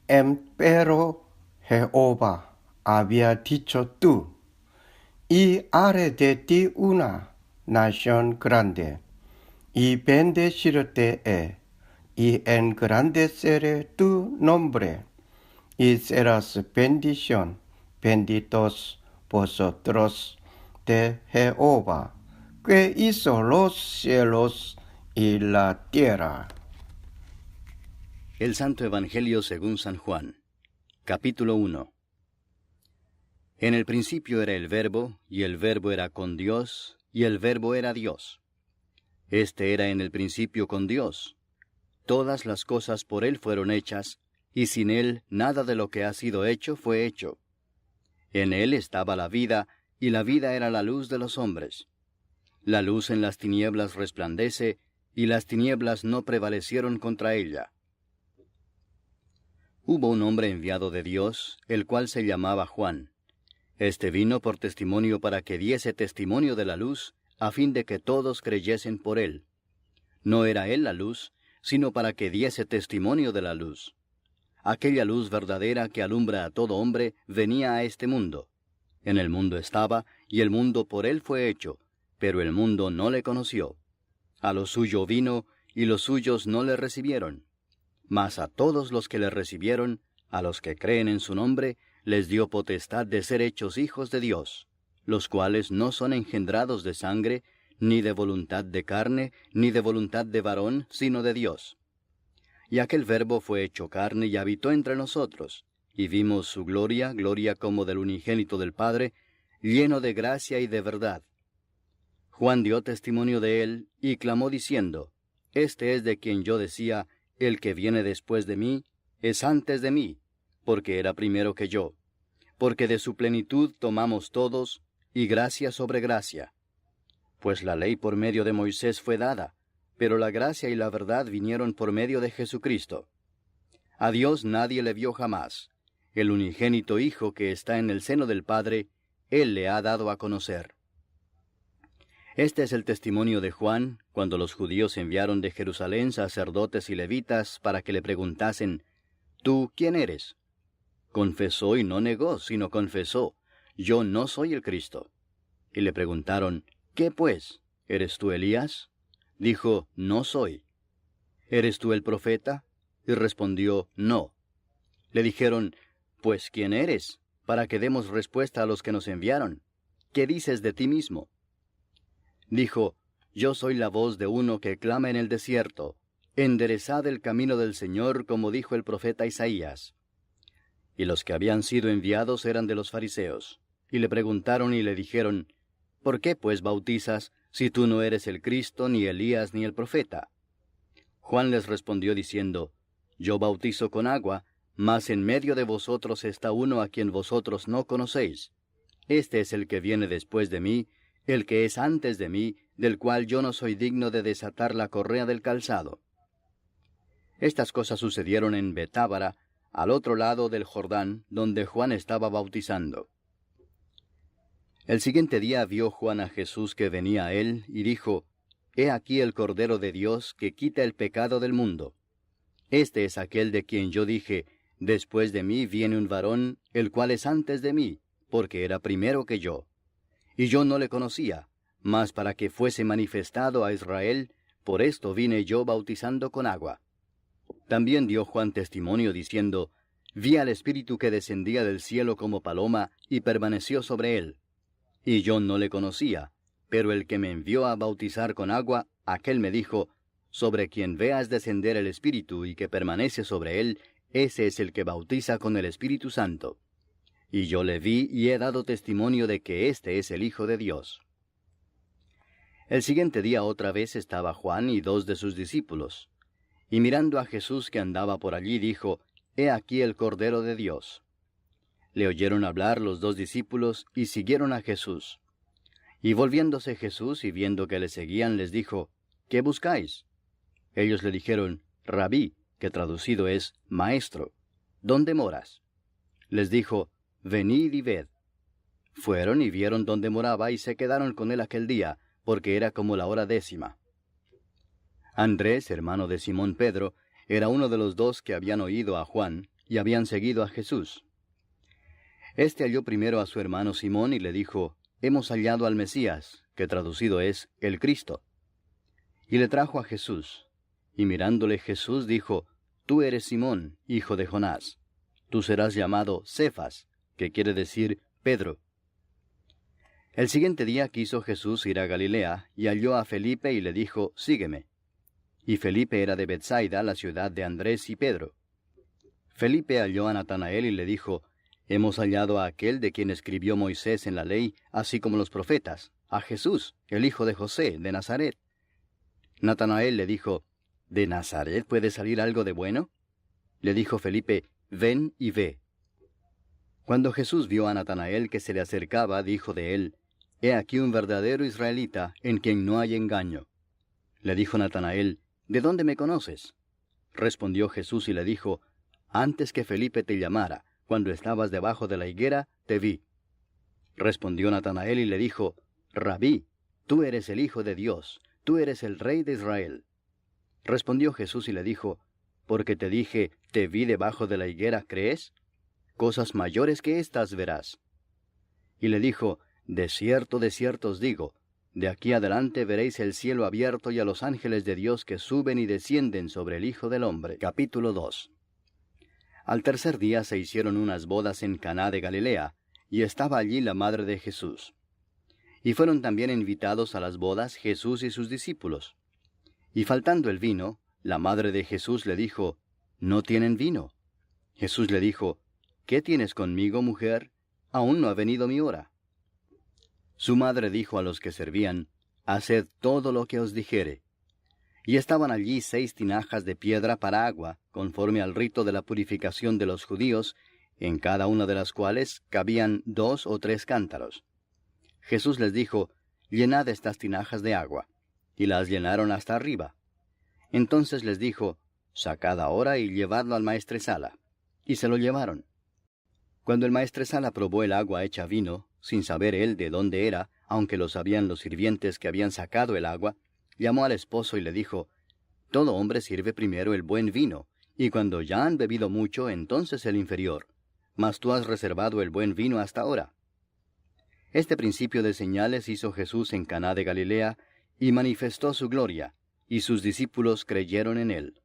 Empero Jehová había dicho tú, y haré de ti una nación grande, y bendecirte, y engrandeceré tu nombre, y serás bendición. Benditos vosotros de Jehová, que hizo los cielos y la tierra. El Santo Evangelio según San Juan, capítulo 1. En el principio era el Verbo, y el Verbo era con Dios, y el Verbo era Dios. Este era en el principio con Dios. Todas las cosas por Él fueron hechas, y sin Él nada de lo que ha sido hecho fue hecho. En Él estaba la vida, y la vida era la luz de los hombres. La luz en las tinieblas resplandece, y las tinieblas no prevalecieron contra ella. Hubo un hombre enviado de Dios, el cual se llamaba Juan. Este vino por testimonio para que diese testimonio de la luz, a fin de que todos creyesen por él. No era él la luz, sino para que diese testimonio de la luz. Aquella luz verdadera que alumbra a todo hombre venía a este mundo. En el mundo estaba, y el mundo por él fue hecho, pero el mundo no le conoció. A lo suyo vino, y los suyos no le recibieron. Mas a todos los que le recibieron, a los que creen en su nombre, les dio potestad de ser hechos hijos de Dios, los cuales no son engendrados de sangre, ni de voluntad de carne, ni de voluntad de varón, sino de Dios. Y aquel Verbo fue hecho carne y habitó entre nosotros, y vimos su gloria, gloria como del unigénito del Padre, lleno de gracia y de verdad. Juan dio testimonio de él, y clamó diciendo, Este es de quien yo decía, el que viene después de mí, es antes de mí, porque era primero que yo. Porque de su plenitud tomamos todos, y gracia sobre gracia. Pues la ley por medio de Moisés fue dada, pero la gracia y la verdad vinieron por medio de Jesucristo. A Dios nadie le vio jamás. El unigénito Hijo que está en el seno del Padre, Él le ha dado a conocer. Este es el testimonio de Juan, cuando los judíos enviaron de Jerusalén sacerdotes y levitas para que le preguntasen, ¿Tú quién eres? Confesó y no negó, sino confesó, Yo no soy el Cristo. Y le preguntaron, ¿Qué pues? ¿Eres tú Elías? Dijo, No soy. ¿Eres tú el profeta? Y respondió, No. Le dijeron, Pues ¿quién eres? Para que demos respuesta a los que nos enviaron. ¿Qué dices de ti mismo? Dijo, Yo soy la voz de uno que clama en el desierto, enderezad el camino del Señor, como dijo el profeta Isaías. Y los que habían sido enviados eran de los fariseos, y le preguntaron y le dijeron, ¿Por qué pues bautizas, si tú no eres el Cristo, ni Elías, ni el profeta? Juan les respondió diciendo, Yo bautizo con agua, mas en medio de vosotros está uno a quien vosotros no conocéis. Este es el que viene después de mí, el que es antes de mí, del cual yo no soy digno de desatar la correa del calzado. Estas cosas sucedieron en Betábara, al otro lado del Jordán, donde Juan estaba bautizando. El siguiente día vio Juan a Jesús que venía a él, y dijo, He aquí el Cordero de Dios que quita el pecado del mundo. Este es aquel de quien yo dije, Después de mí viene un varón, el cual es antes de mí, porque era primero que yo. Y yo no le conocía, mas para que fuese manifestado a Israel, por esto vine yo bautizando con agua. También dio Juan testimonio diciendo, Vi al Espíritu que descendía del cielo como paloma, y permaneció sobre él. Y yo no le conocía, pero el que me envió a bautizar con agua, aquel me dijo, Sobre quien veas descender el Espíritu y que permanece sobre él, ese es el que bautiza con el Espíritu Santo. Y yo le vi y he dado testimonio de que éste es el Hijo de Dios. El siguiente día otra vez estaba Juan y 2 de sus discípulos. Y mirando a Jesús que andaba por allí, dijo, He aquí el Cordero de Dios. Le oyeron hablar los 2 discípulos y siguieron a Jesús. Y volviéndose Jesús y viendo que le seguían, les dijo, ¿Qué buscáis? Ellos le dijeron, Rabí, que traducido es Maestro, ¿dónde moras? Les dijo, Venid y ved. Fueron y vieron dónde moraba y se quedaron con él aquel día, porque era como la hora 10:00. Andrés, hermano de Simón Pedro, era uno de los 2 que habían oído a Juan, y habían seguido a Jesús. Este halló primero a su hermano Simón y le dijo, «Hemos hallado al Mesías», que traducido es, el Cristo. Y le trajo a Jesús. Y mirándole Jesús dijo, «Tú eres Simón, hijo de Jonás. Tú serás llamado Cefas», que quiere decir Pedro. El siguiente día quiso Jesús ir a Galilea, y halló a Felipe y le dijo, «Sígueme». Y Felipe era de Betsaida, la ciudad de Andrés y Pedro. Felipe halló a Natanael y le dijo, «Hemos hallado a aquel de quien escribió Moisés en la ley, así como los profetas, a Jesús, el hijo de José, de Nazaret». Natanael le dijo, «¿De Nazaret puede salir algo de bueno?». Le dijo Felipe, «Ven y ve». Cuando Jesús vio a Natanael que se le acercaba, dijo de él, «He aquí un verdadero israelita, en quien no hay engaño». Le dijo Natanael, «¿De dónde me conoces?». Respondió Jesús y le dijo, «Antes que Felipe te llamara, cuando estabas debajo de la higuera, te vi». Respondió Natanael y le dijo, «Rabí, tú eres el Hijo de Dios, tú eres el Rey de Israel». Respondió Jesús y le dijo, «Porque te dije, te vi debajo de la higuera, ¿crees? Cosas mayores que estas verás». Y le dijo, de cierto os digo, de aquí adelante veréis el cielo abierto y a los ángeles de Dios que suben y descienden sobre el Hijo del Hombre». Capítulo 2. Al tercer día se hicieron unas bodas en Caná de Galilea, y estaba allí la madre de Jesús. Y fueron también invitados a las bodas Jesús y sus discípulos. Y faltando el vino, la madre de Jesús le dijo, «¿No tienen vino?». Jesús le dijo, «¿Qué tienes conmigo, mujer? Aún no ha venido mi hora». Su madre dijo a los que servían, «Haced todo lo que os dijere». Y estaban allí 6 tinajas de piedra para agua, conforme al rito de la purificación de los judíos, en cada una de las cuales cabían 2 o 3 cántaros. Jesús les dijo, «Llenad estas tinajas de agua». Y las llenaron hasta arriba. Entonces les dijo, «Sacad ahora y llevadlo al maestresala». Y se lo llevaron. Cuando el maestresala probó el agua hecha vino, sin saber él de dónde era, aunque lo sabían los sirvientes que habían sacado el agua, llamó al esposo y le dijo, «Todo hombre sirve primero el buen vino, y cuando ya han bebido mucho, entonces el inferior. Mas tú has reservado el buen vino hasta ahora». Este principio de señales hizo Jesús en Caná de Galilea, y manifestó su gloria, y sus discípulos creyeron en él.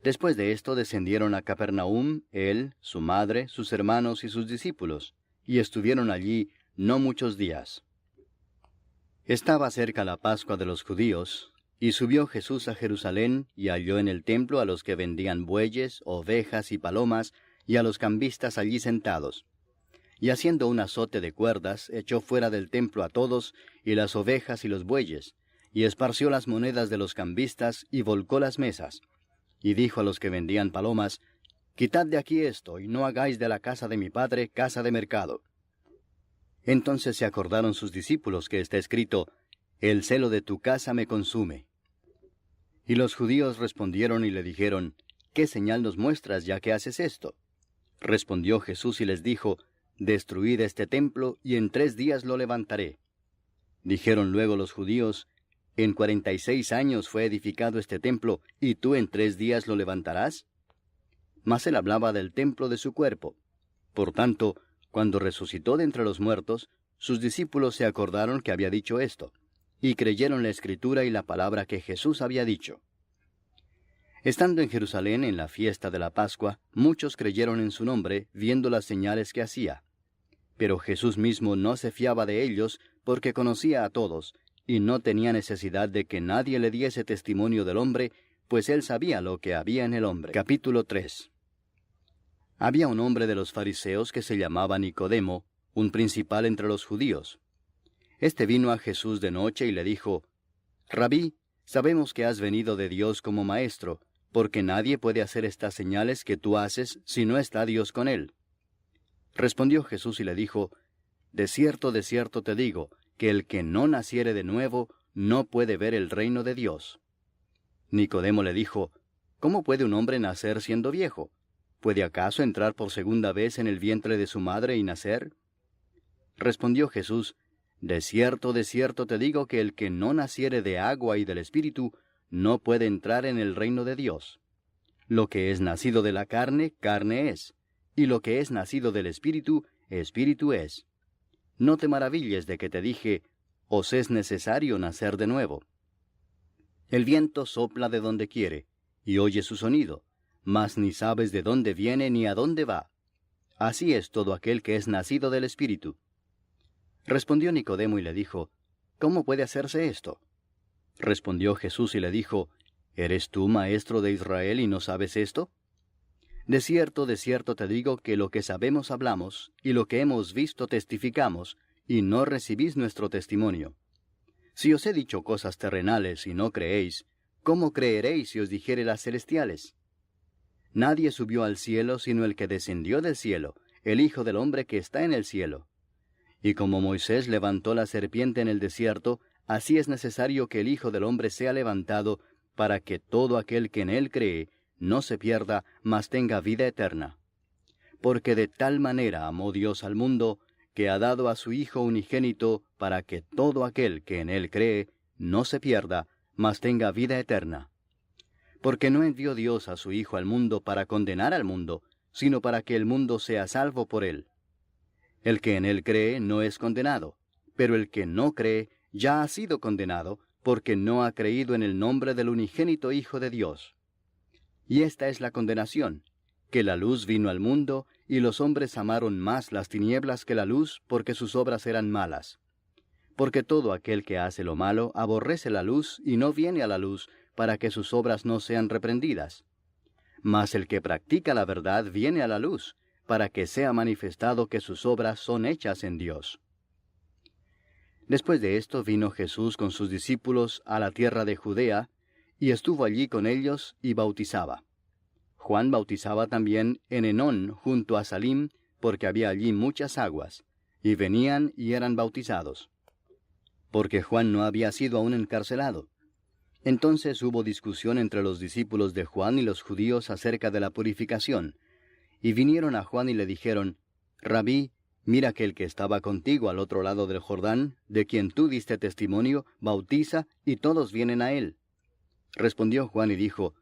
Después de esto descendieron a Capernaum, él, su madre, sus hermanos y sus discípulos, y estuvieron allí no muchos días. Estaba cerca la Pascua de los judíos, y subió Jesús a Jerusalén, y halló en el templo a los que vendían bueyes, ovejas y palomas, y a los cambistas allí sentados. Y haciendo un azote de cuerdas, echó fuera del templo a todos, y las ovejas y los bueyes, y esparció las monedas de los cambistas, y volcó las mesas. Y dijo a los que vendían palomas, «Quitad de aquí esto, y no hagáis de la casa de mi padre casa de mercado». Entonces se acordaron sus discípulos que está escrito, «El celo de tu casa me consume». Y los judíos respondieron y le dijeron, «¿Qué señal nos muestras ya que haces esto?». Respondió Jesús y les dijo, «Destruid este templo, y en 3 días lo levantaré». Dijeron luego los judíos, «¿En 46 años fue edificado este templo, y tú en 3 días lo levantarás?». Mas él hablaba del templo de su cuerpo. Por tanto, cuando resucitó de entre los muertos, sus discípulos se acordaron que había dicho esto, y creyeron la Escritura y la palabra que Jesús había dicho. Estando en Jerusalén en la fiesta de la Pascua, muchos creyeron en su nombre, viendo las señales que hacía. Pero Jesús mismo no se fiaba de ellos, porque conocía a todos, y no tenía necesidad de que nadie le diese testimonio del hombre, pues él sabía lo que había en el hombre. Capítulo 3. Había un hombre de los fariseos que se llamaba Nicodemo, un principal entre los judíos. Este vino a Jesús de noche y le dijo, «Rabí, sabemos que has venido de Dios como maestro, porque nadie puede hacer estas señales que tú haces si no está Dios con él». Respondió Jesús y le dijo, de cierto te digo, que el que no naciere de nuevo no puede ver el reino de Dios». Nicodemo le dijo, «¿Cómo puede un hombre nacer siendo viejo? ¿Puede acaso entrar por segunda vez en el vientre de su madre y nacer?». Respondió Jesús, de cierto te digo que el que no naciere de agua y del Espíritu no puede entrar en el reino de Dios. lo que es nacido de la carne, carne es, y lo que es nacido del Espíritu, Espíritu es. No te maravilles de que te dije, os es necesario nacer de nuevo. El viento sopla de donde quiere, y oye su sonido, mas ni sabes de dónde viene ni a dónde va. Así es todo aquel que es nacido del Espíritu. Respondió Nicodemo y le dijo, ¿cómo puede hacerse esto? Respondió Jesús y le dijo, ¿eres tú maestro de Israel y no sabes esto? De cierto te digo que lo que sabemos hablamos, y lo que hemos visto testificamos, y no recibís nuestro testimonio. Si os he dicho cosas terrenales y no creéis, ¿cómo creeréis si os dijere las celestiales? Nadie subió al cielo sino el que descendió del cielo, el Hijo del Hombre que está en el cielo. Y como Moisés levantó la serpiente en el desierto, así es necesario que el Hijo del Hombre sea levantado, para que todo aquel que en él cree no se pierda, mas tenga vida eterna. Porque de tal manera amó Dios al mundo, que ha dado a su Hijo unigénito, para que todo aquel que en él cree no se pierda, mas tenga vida eterna. Porque no envió Dios a su Hijo al mundo para condenar al mundo, sino para que el mundo sea salvo por él. El que en él cree no es condenado, pero el que no cree ya ha sido condenado, porque no ha creído en el nombre del unigénito Hijo de Dios. Y esta es la condenación, que la luz vino al mundo, y los hombres amaron más las tinieblas que la luz, porque sus obras eran malas. Porque todo aquel que hace lo malo aborrece la luz, y no viene a la luz, para que sus obras no sean reprendidas. Mas el que practica la verdad viene a la luz, para que sea manifestado que sus obras son hechas en Dios. Después de esto vino Jesús con sus discípulos a la tierra de Judea, y estuvo allí con ellos y bautizaba. Juan bautizaba también en Enón junto a Salim, porque había allí muchas aguas, y venían y eran bautizados. Porque Juan no había sido aún encarcelado. Entonces hubo discusión entre los discípulos de Juan y los judíos acerca de la purificación, y vinieron a Juan y le dijeron, Rabí, mira que el que estaba contigo al otro lado del Jordán, de quien tú diste testimonio, bautiza, y todos vienen a él. Respondió Juan y dijo,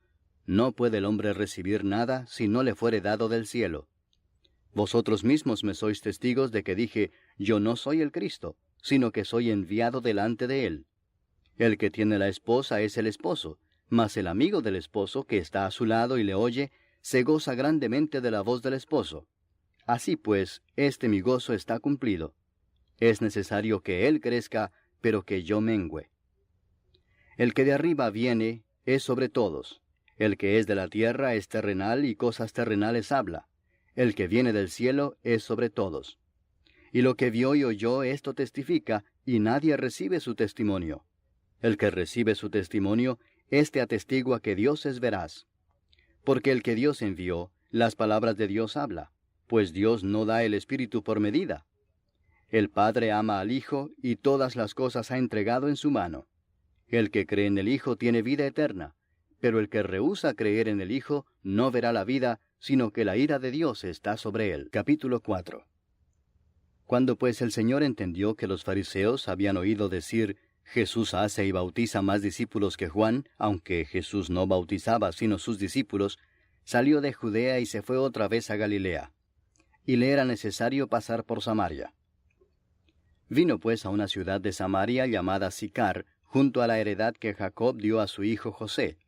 No puede el hombre recibir nada si no le fuere dado del cielo. Vosotros mismos me sois testigos de que dije, Yo no soy el Cristo, sino que soy enviado delante de él. El que tiene la esposa es el esposo, mas el amigo del esposo que está a su lado y le oye, se goza grandemente de la voz del esposo. Así pues, este mi gozo está cumplido. Es necesario que él crezca, pero que yo mengüe. El que de arriba viene es sobre todos. El que es de la tierra es terrenal y cosas terrenales habla. El que viene del cielo es sobre todos. Y lo que vio y oyó esto testifica, y nadie recibe su testimonio. El que recibe su testimonio, éste atestigua que Dios es veraz. Porque el que Dios envió, las palabras de Dios habla, pues Dios no da el Espíritu por medida. El Padre ama al Hijo, y todas las cosas ha entregado en su mano. El que cree en el Hijo tiene vida eterna, pero el que rehúsa creer en el Hijo no verá la vida, sino que la ira de Dios está sobre él. Capítulo 4. Cuando pues el Señor entendió que los fariseos habían oído decir, Jesús hace y bautiza más discípulos que Juan, aunque Jesús no bautizaba sino sus discípulos, salió de Judea y se fue otra vez a Galilea. Y le era necesario pasar por Samaria. Vino pues a una ciudad de Samaria llamada Sicar, junto a la heredad que Jacob dio a su hijo José.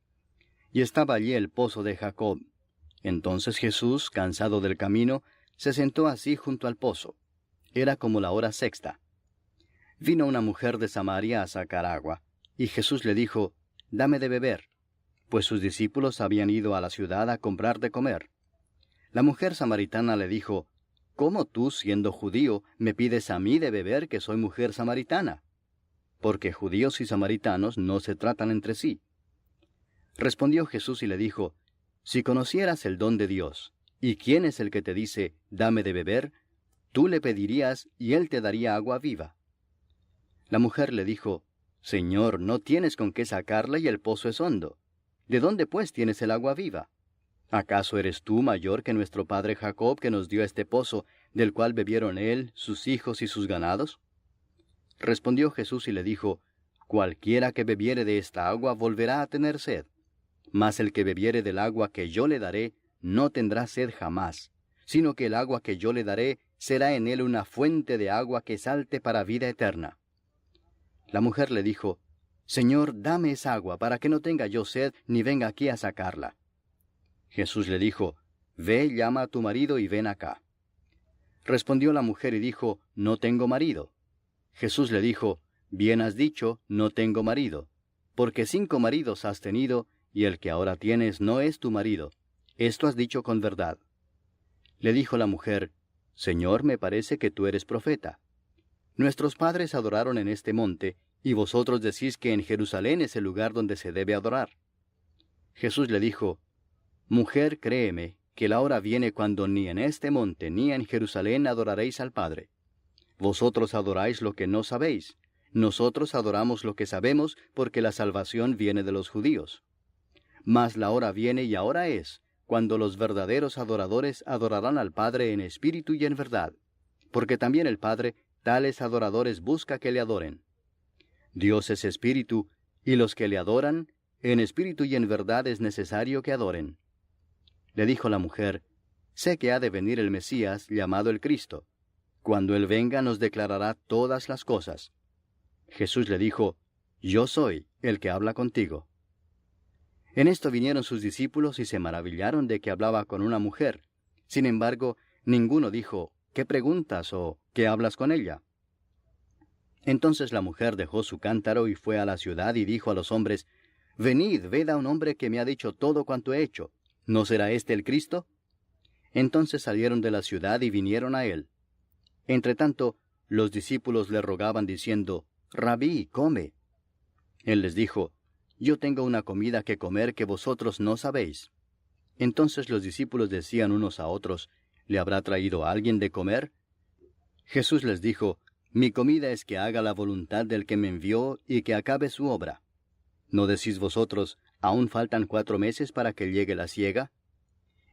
Y estaba allí el pozo de Jacob. Entonces Jesús, cansado del camino, se sentó así junto al pozo. Era como la hora sexta. Vino una mujer de Samaria a sacar agua, y Jesús le dijo, Dame de beber, pues sus discípulos habían ido a la ciudad a comprar de comer. La mujer samaritana le dijo, ¿Cómo tú, siendo judío, me pides a mí de beber que soy mujer samaritana? Porque judíos y samaritanos no se tratan entre sí. Respondió Jesús y le dijo, Si conocieras el don de Dios, y quién es el que te dice, Dame de beber, tú le pedirías y él te daría agua viva. La mujer le dijo, Señor, no tienes con qué sacarla y el pozo es hondo. ¿De dónde pues tienes el agua viva? ¿Acaso eres tú mayor que nuestro padre Jacob, que nos dio este pozo, del cual bebieron él, sus hijos y sus ganados? Respondió Jesús y le dijo, Cualquiera que bebiere de esta agua volverá a tener sed. mas el que bebiere del agua que yo le daré, no tendrá sed jamás, sino que el agua que yo le daré será en él una fuente de agua que salte para vida eterna. La mujer le dijo, Señor, dame esa agua, para que no tenga yo sed, ni venga aquí a sacarla. Jesús le dijo, Ve, llama a tu marido y ven acá. Respondió la mujer y dijo, No tengo marido. Jesús le dijo, Bien has dicho, no tengo marido, porque 5 maridos has tenido, y el que ahora tienes no es tu marido. Esto has dicho con verdad. Le dijo la mujer, Señor, me parece que tú eres profeta. Nuestros padres adoraron en este monte, y vosotros decís que en Jerusalén es el lugar donde se debe adorar. Jesús le dijo, Mujer, créeme, que la hora viene cuando ni en este monte ni en Jerusalén adoraréis al Padre. Vosotros adoráis lo que no sabéis, nosotros adoramos lo que sabemos, porque la salvación viene de los judíos. Mas la hora viene y ahora es, cuando los verdaderos adoradores adorarán al Padre en espíritu y en verdad, porque también el Padre tales adoradores busca que le adoren. Dios es espíritu, y los que le adoran, en espíritu y en verdad es necesario que adoren. Le dijo la mujer, Sé que ha de venir el Mesías, llamado el Cristo. Cuando Él venga nos declarará todas las cosas. Jesús le dijo, Yo soy el que habla contigo. En esto vinieron sus discípulos y se maravillaron de que hablaba con una mujer. Sin embargo, ninguno dijo, ¿qué preguntas o qué hablas con ella? Entonces la mujer dejó su cántaro y fue a la ciudad y dijo a los hombres, Venid, ved a un hombre que me ha dicho todo cuanto he hecho. ¿No será este el Cristo? Entonces salieron de la ciudad y vinieron a él. Entretanto, los discípulos le rogaban diciendo, Rabí, come. Él les dijo, Yo tengo una comida que comer que vosotros no sabéis. Entonces los discípulos decían unos a otros, ¿le habrá traído alguien de comer? Jesús les dijo, Mi comida es que haga la voluntad del que me envió y que acabe su obra. ¿No decís vosotros, aún faltan 4 meses para que llegue la siega?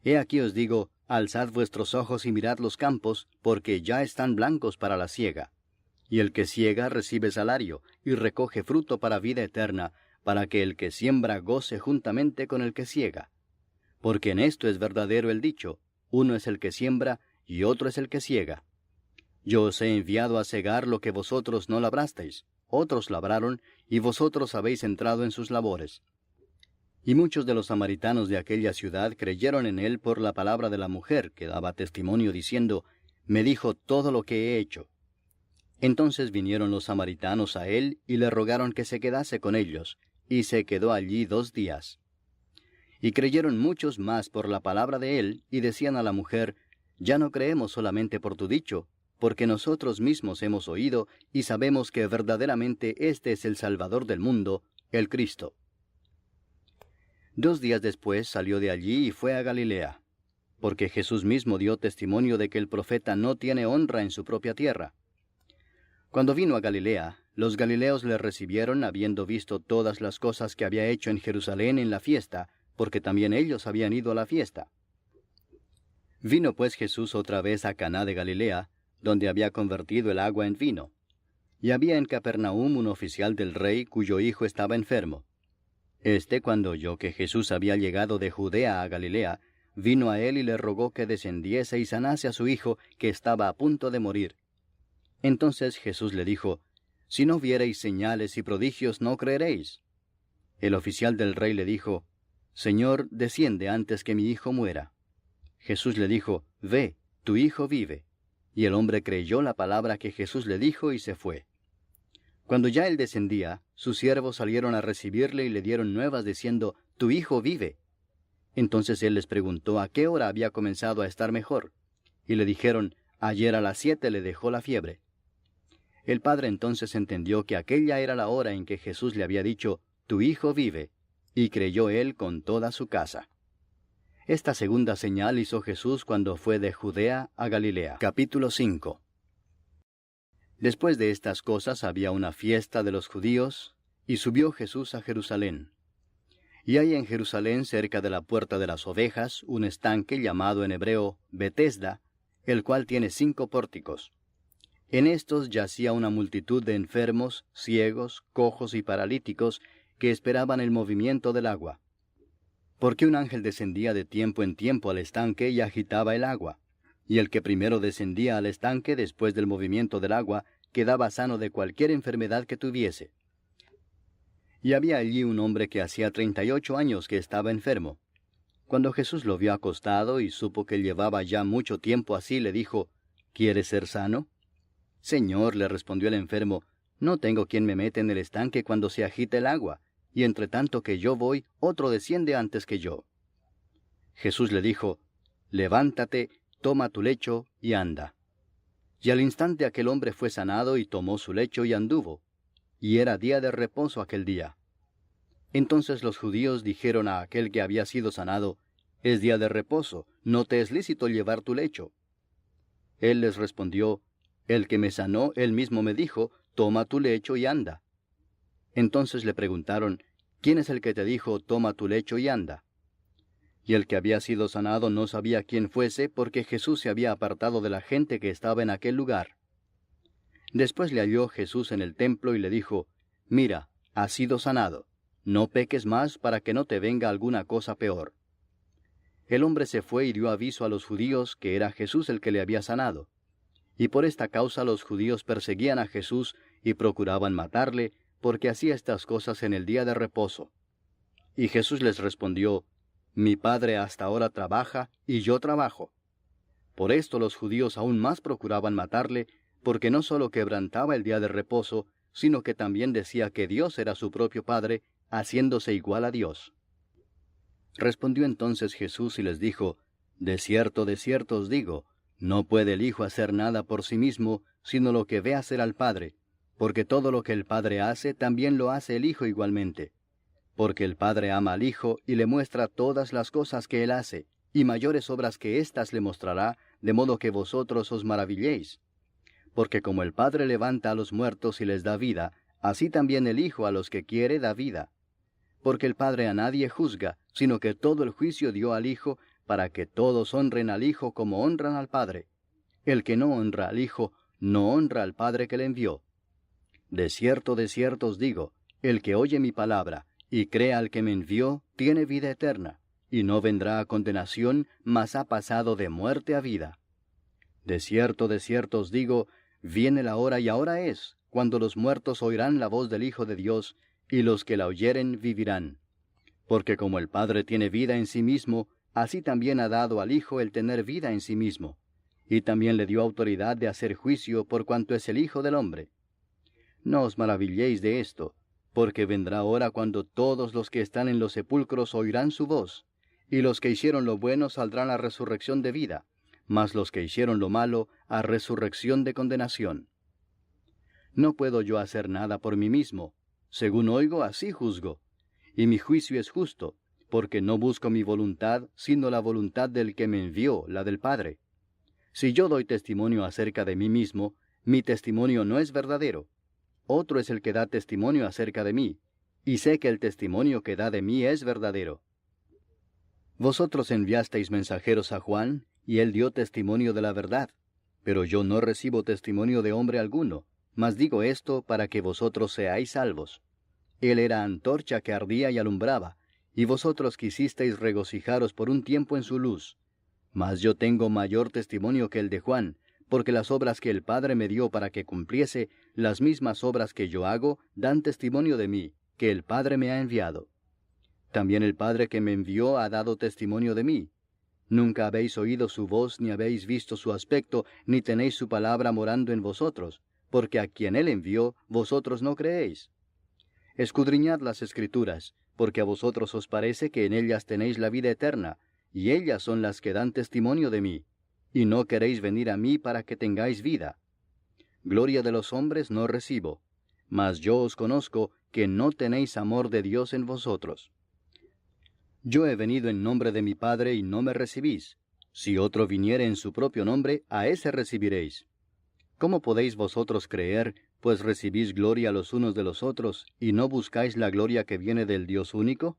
He aquí os digo, alzad vuestros ojos y mirad los campos, porque ya están blancos para la siega. Y el que siega recibe salario, y recoge fruto para vida eterna, para que el que siembra goce juntamente con el que siega. Porque en esto es verdadero el dicho, uno es el que siembra, y otro es el que siega. Yo os he enviado a segar lo que vosotros no labrasteis, otros labraron, y vosotros habéis entrado en sus labores. Y muchos de los samaritanos de aquella ciudad creyeron en él por la palabra de la mujer, que daba testimonio diciendo, Me dijo todo lo que he hecho. Entonces vinieron los samaritanos a él, y le rogaron que se quedase con ellos, y se quedó allí 2 días. Y creyeron muchos más por la palabra de él, y decían a la mujer, Ya no creemos solamente por tu dicho, porque nosotros mismos hemos oído, y sabemos que verdaderamente este es el Salvador del mundo, el Cristo. 2 días después salió de allí y fue a Galilea, porque Jesús mismo dio testimonio de que el profeta no tiene honra en su propia tierra. Cuando vino a Galilea, los galileos le recibieron habiendo visto todas las cosas que había hecho en Jerusalén en la fiesta, porque también ellos habían ido a la fiesta. Vino pues Jesús otra vez a Caná de Galilea, donde había convertido el agua en vino. Y había en Capernaum un oficial del rey cuyo hijo estaba enfermo. Cuando oyó que Jesús había llegado de Judea a Galilea, vino a él y le rogó que descendiese y sanase a su hijo, que estaba a punto de morir. Entonces Jesús le dijo, Si no viereis señales y prodigios, no creeréis. El oficial del rey le dijo, Señor, desciende antes que mi hijo muera. Jesús le dijo, Ve, tu hijo vive. Y el hombre creyó la palabra que Jesús le dijo y se fue. Cuando ya él descendía, sus siervos salieron a recibirle y le dieron nuevas diciendo, Tu hijo vive. Entonces él les preguntó a qué hora había comenzado a estar mejor. Y le dijeron, Ayer a las 7 le dejó la fiebre. El padre entonces entendió que aquella era la hora en que Jesús le había dicho, Tu hijo vive, y creyó él con toda su casa. Esta segunda señal hizo Jesús cuando fue de Judea a Galilea. Capítulo 5. Después de estas cosas había una fiesta de los judíos, y subió Jesús a Jerusalén. Y hay en Jerusalén, cerca de la puerta de las ovejas, un estanque llamado en hebreo Betesda, el cual tiene 5 pórticos. En estos yacía una multitud de enfermos, ciegos, cojos y paralíticos, que esperaban el movimiento del agua. Porque un ángel descendía de tiempo en tiempo al estanque y agitaba el agua. Y el que primero descendía al estanque después del movimiento del agua, quedaba sano de cualquier enfermedad que tuviese. Y había allí un hombre que hacía 38 años que estaba enfermo. Cuando Jesús lo vio acostado y supo que llevaba ya mucho tiempo así, le dijo, ¿quieres ser sano? Señor, le respondió el enfermo, no tengo quien me mete en el estanque cuando se agita el agua, y entre tanto que yo voy, otro desciende antes que yo. Jesús le dijo, levántate, toma tu lecho y anda. Y al instante aquel hombre fue sanado y tomó su lecho y anduvo. Y era día de reposo aquel día. Entonces los judíos dijeron a aquel que había sido sanado, es día de reposo, no te es lícito llevar tu lecho. Él les respondió, el que me sanó, él mismo me dijo, toma tu lecho y anda. Entonces le preguntaron, ¿quién es el que te dijo, toma tu lecho y anda? Y el que había sido sanado no sabía quién fuese, porque Jesús se había apartado de la gente que estaba en aquel lugar. Después le halló Jesús en el templo y le dijo, mira, has sido sanado, no peques más para que no te venga alguna cosa peor. El hombre se fue y dio aviso a los judíos que era Jesús el que le había sanado. Y por esta causa los judíos perseguían a Jesús y procuraban matarle, porque hacía estas cosas en el día de reposo. Y Jesús les respondió, mi Padre hasta ahora trabaja, y yo trabajo. Por esto los judíos aún más procuraban matarle, porque no sólo quebrantaba el día de reposo, sino que también decía que Dios era su propio Padre, haciéndose igual a Dios. Respondió entonces Jesús y les dijo, de cierto os digo, no puede el Hijo hacer nada por sí mismo, sino lo que ve hacer al Padre, porque todo lo que el Padre hace, también lo hace el Hijo igualmente. Porque el Padre ama al Hijo y le muestra todas las cosas que Él hace, y mayores obras que éstas le mostrará, de modo que vosotros os maravilléis. Porque como el Padre levanta a los muertos y les da vida, así también el Hijo a los que quiere da vida. Porque el Padre a nadie juzga, sino que todo el juicio dio al Hijo, para que todos honren al Hijo como honran al Padre. El que no honra al Hijo, no honra al Padre que le envió. De cierto os digo, el que oye mi palabra, y cree al que me envió, tiene vida eterna, y no vendrá a condenación, mas ha pasado de muerte a vida. De cierto os digo, viene la hora y ahora es, cuando los muertos oirán la voz del Hijo de Dios, y los que la oyeren vivirán. Porque como el Padre tiene vida en sí mismo, así también ha dado al Hijo el tener vida en sí mismo, y también le dio autoridad de hacer juicio por cuanto es el Hijo del hombre. No os maravilléis de esto, porque vendrá hora cuando todos los que están en los sepulcros oirán su voz, y los que hicieron lo bueno saldrán a resurrección de vida, mas los que hicieron lo malo a resurrección de condenación. No puedo yo hacer nada por mí mismo, según oigo así juzgo, y mi juicio es justo, porque no busco mi voluntad, sino la voluntad del que me envió, la del Padre. Si yo doy testimonio acerca de mí mismo, mi testimonio no es verdadero. Otro es el que da testimonio acerca de mí, y sé que el testimonio que da de mí es verdadero. Vosotros enviasteis mensajeros a Juan, y él dio testimonio de la verdad, pero yo no recibo testimonio de hombre alguno, mas digo esto para que vosotros seáis salvos. Él era antorcha que ardía y alumbraba, y vosotros quisisteis regocijaros por un tiempo en su luz. Mas yo tengo mayor testimonio que el de Juan, porque las obras que el Padre me dio para que cumpliese, las mismas obras que yo hago, dan testimonio de mí, que el Padre me ha enviado. También el Padre que me envió ha dado testimonio de mí. Nunca habéis oído su voz, ni habéis visto su aspecto, ni tenéis su palabra morando en vosotros, porque a quien él envió, vosotros no creéis. Escudriñad las Escrituras, porque a vosotros os parece que en ellas tenéis la vida eterna, y ellas son las que dan testimonio de mí, y no queréis venir a mí para que tengáis vida. Gloria de los hombres no recibo, mas yo os conozco que no tenéis amor de Dios en vosotros. Yo he venido en nombre de mi Padre y no me recibís. Si otro viniere en su propio nombre, a ese recibiréis. ¿Cómo podéis vosotros creer, pues recibís gloria los unos de los otros, y no buscáis la gloria que viene del Dios único?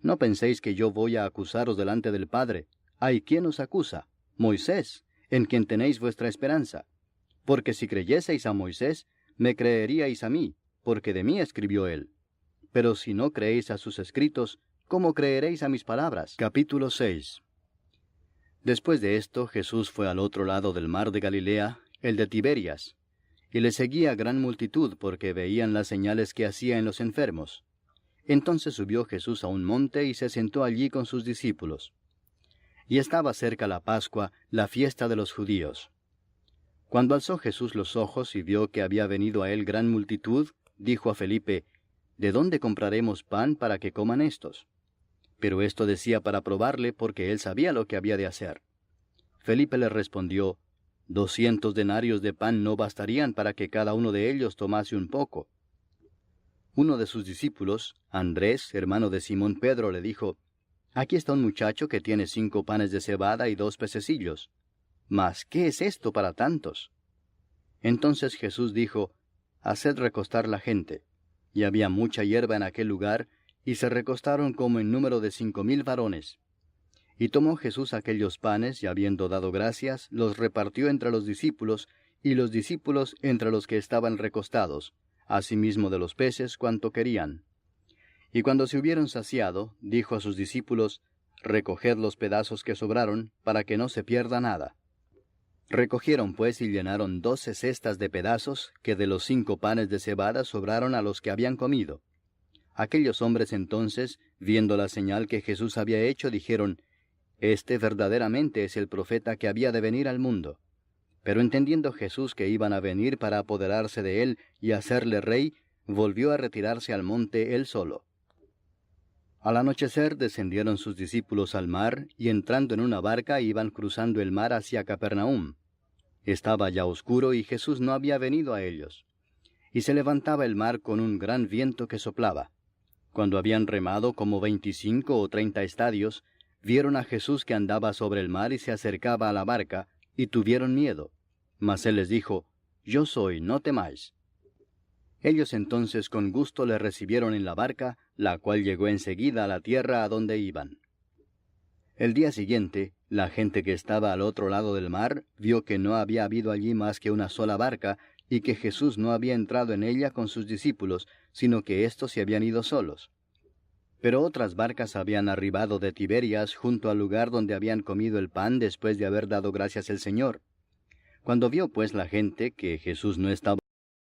No penséis que yo voy a acusaros delante del Padre. ¿Hay quien os acusa? Moisés, en quien tenéis vuestra esperanza. Porque si creyeseis a Moisés, me creeríais a mí, porque de mí escribió él. Pero si no creéis a sus escritos, ¿cómo creeréis a mis palabras? Capítulo 6. Después de esto, Jesús fue al otro lado del mar de Galilea, el de Tiberias, y le seguía gran multitud porque veían las señales que hacía en los enfermos. Entonces subió Jesús a un monte y se sentó allí con sus discípulos. Y estaba cerca la Pascua, la fiesta de los judíos. Cuando alzó Jesús los ojos y vio que había venido a él gran multitud, dijo a Felipe, ¿de dónde compraremos pan para que coman estos? Pero esto decía para probarle, porque él sabía lo que había de hacer. Felipe le respondió, 200 denarios de pan no bastarían para que cada uno de ellos tomase un poco. Uno de sus discípulos, Andrés, hermano de Simón Pedro, le dijo, Aquí está un muchacho que tiene 5 panes de cebada y 2 pececillos. Mas, ¿qué es esto para tantos? Entonces Jesús dijo, Haced recostar la gente. Y había mucha hierba en aquel lugar, y se recostaron como en número de 5,000 varones. Y tomó Jesús aquellos panes, y habiendo dado gracias, los repartió entre los discípulos, y los discípulos entre los que estaban recostados, asimismo de los peces cuanto querían. Y cuando se hubieron saciado, dijo a sus discípulos, Recoged los pedazos que sobraron, para que no se pierda nada. Recogieron pues y llenaron 12 cestas de pedazos, que de los 5 panes de cebada sobraron a los que habían comido. Aquellos hombres entonces, viendo la señal que Jesús había hecho, dijeron, Este verdaderamente es el profeta que había de venir al mundo. Pero entendiendo Jesús que iban a venir para apoderarse de él y hacerle rey, volvió a retirarse al monte él solo. Al anochecer descendieron sus discípulos al mar, y entrando en una barca iban cruzando el mar hacia Capernaum. Estaba ya oscuro y Jesús no había venido a ellos. Y se levantaba el mar con un gran viento que soplaba. Cuando habían remado como 25 o 30 estadios, vieron a Jesús que andaba sobre el mar y se acercaba a la barca, y tuvieron miedo. Mas él les dijo, Yo soy, no temáis. Ellos entonces con gusto le recibieron en la barca, la cual llegó enseguida a la tierra a donde iban. El día siguiente, la gente que estaba al otro lado del mar vio que no había habido allí más que una sola barca, y que Jesús no había entrado en ella con sus discípulos, sino que éstos se habían ido solos. Pero otras barcas habían arribado de Tiberias junto al lugar donde habían comido el pan después de haber dado gracias al Señor. Cuando vio pues la gente que Jesús no estaba